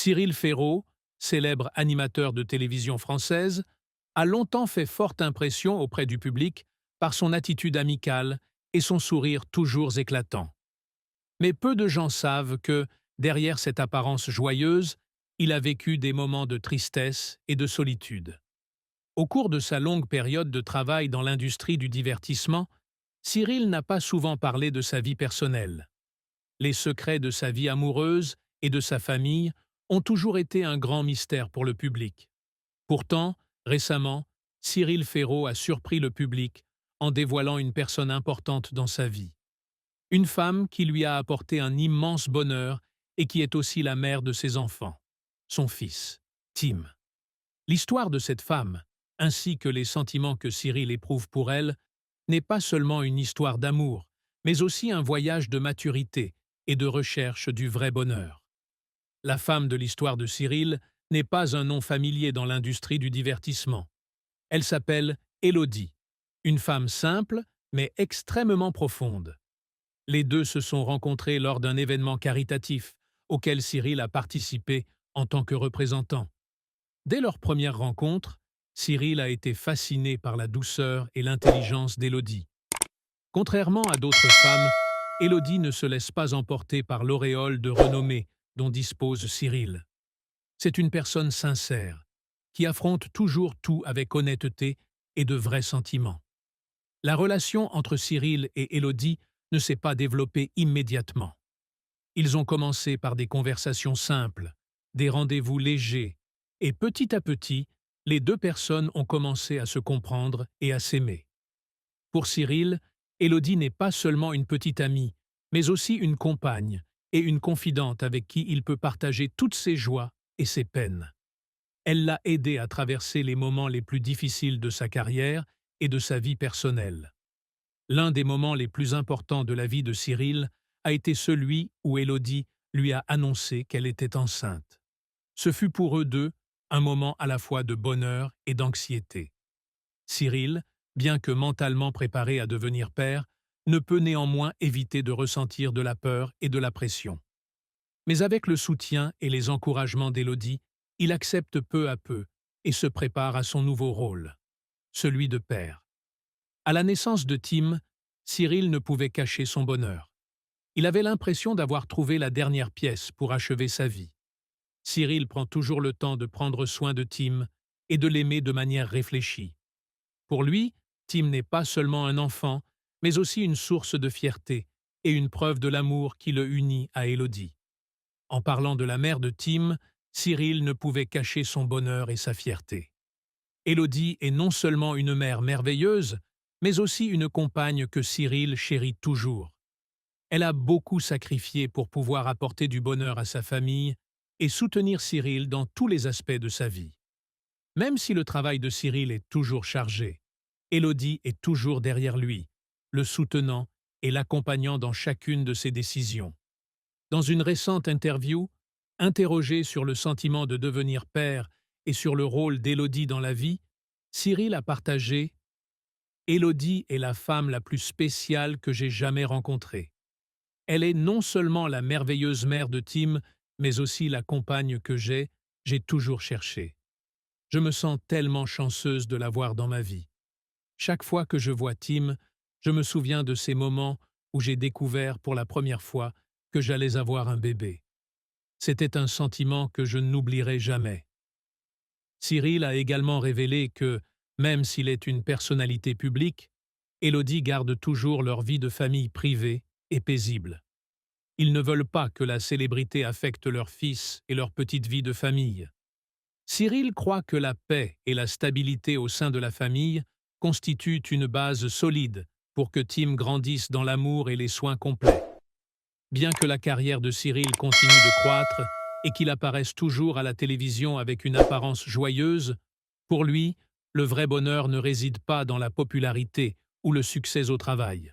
Cyril Ferraud, célèbre animateur de télévision française, a longtemps fait forte impression auprès du public par son attitude amicale et son sourire toujours éclatant. Mais peu de gens savent que, derrière cette apparence joyeuse, il a vécu des moments de tristesse et de solitude. Au cours de sa longue période de travail dans l'industrie du divertissement, Cyril n'a pas souvent parlé de sa vie personnelle. Les secrets de sa vie amoureuse et de sa famille ont toujours été un grand mystère pour le public. Pourtant, récemment, Cyril Ferraud a surpris le public en dévoilant une personne importante dans sa vie. Une femme qui lui a apporté un immense bonheur et qui est aussi la mère de ses enfants, son fils, Tim. L'histoire de cette femme, ainsi que les sentiments que Cyril éprouve pour elle, n'est pas seulement une histoire d'amour, mais aussi un voyage de maturité et de recherche du vrai bonheur. La femme de l'histoire de Cyril n'est pas un nom familier dans l'industrie du divertissement. Elle s'appelle Élodie, une femme simple mais extrêmement profonde. Les deux se sont rencontrés lors d'un événement caritatif auquel Cyril a participé en tant que représentant. Dès leur première rencontre, Cyril a été fasciné par la douceur et l'intelligence d'Élodie. Contrairement à d'autres femmes, Élodie ne se laisse pas emporter par l'auréole de renommée dont dispose Cyril. C'est une personne sincère, qui affronte toujours tout avec honnêteté et de vrais sentiments. La relation entre Cyril et Élodie ne s'est pas développée immédiatement. Ils ont commencé par des conversations simples, des rendez-vous légers, et petit à petit, les deux personnes ont commencé à se comprendre et à s'aimer. Pour Cyril, Élodie n'est pas seulement une petite amie, mais aussi une compagne et une confidente avec qui il peut partager toutes ses joies et ses peines. Elle l'a aidé à traverser les moments les plus difficiles de sa carrière et de sa vie personnelle. L'un des moments les plus importants de la vie de Cyril a été celui où Élodie lui a annoncé qu'elle était enceinte. Ce fut pour eux deux un moment à la fois de bonheur et d'anxiété. Cyril, bien que mentalement préparé à devenir père, ne peut néanmoins éviter de ressentir de la peur et de la pression. Mais avec le soutien et les encouragements d'Élodie, il accepte peu à peu et se prépare à son nouveau rôle, celui de père. À la naissance de Tim, Cyril ne pouvait cacher son bonheur. Il avait l'impression d'avoir trouvé la dernière pièce pour achever sa vie. Cyril prend toujours le temps de prendre soin de Tim et de l'aimer de manière réfléchie. Pour lui, Tim n'est pas seulement un enfant, mais aussi une source de fierté et une preuve de l'amour qui le unit à Élodie. En parlant de la mère de Tim, Cyril ne pouvait cacher son bonheur et sa fierté. Élodie est non seulement une mère merveilleuse, mais aussi une compagne que Cyril chérit toujours. Elle a beaucoup sacrifié pour pouvoir apporter du bonheur à sa famille et soutenir Cyril dans tous les aspects de sa vie. Même si le travail de Cyril est toujours chargé, Élodie est toujours derrière lui, le soutenant et l'accompagnant dans chacune de ses décisions. Dans une récente interview, interrogé sur le sentiment de devenir père et sur le rôle d'Élodie dans la vie, Cyril a partagé « Élodie est la femme la plus spéciale que j'ai jamais rencontrée. Elle est non seulement la merveilleuse mère de Tim, mais aussi la compagne que j'ai toujours cherchée. Je me sens tellement chanceuse de l'avoir dans ma vie. Chaque fois que je vois Tim, je me souviens de ces moments où j'ai découvert pour la première fois que j'allais avoir un bébé. C'était un sentiment que je n'oublierai jamais. » Cyril a également révélé que, même s'il est une personnalité publique, Élodie garde toujours leur vie de famille privée et paisible. Ils ne veulent pas que la célébrité affecte leur fils et leur petite vie de famille. Cyril croit que la paix et la stabilité au sein de la famille constituent une base solide pour que Tim grandisse dans l'amour et les soins complets. Bien que la carrière de Cyril continue de croître et qu'il apparaisse toujours à la télévision avec une apparence joyeuse, pour lui, le vrai bonheur ne réside pas dans la popularité ou le succès au travail.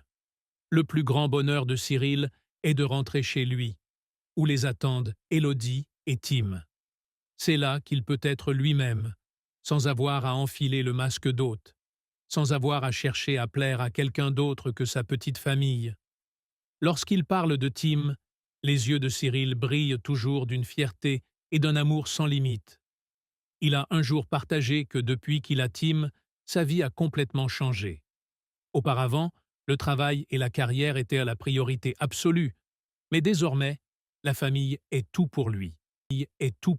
Le plus grand bonheur de Cyril est de rentrer chez lui, où les attendent Élodie et Tim. C'est là qu'il peut être lui-même, sans avoir à enfiler le masque d'hôte, sans avoir à chercher à plaire à quelqu'un d'autre que sa petite famille. Lorsqu'il parle de Tim, les yeux de Cyril brillent toujours d'une fierté et d'un amour sans limite. Il a un jour partagé que depuis qu'il a Tim, sa vie a complètement changé. Auparavant, le travail et la carrière étaient à la priorité absolue, mais désormais, la famille est tout pour lui. Est tout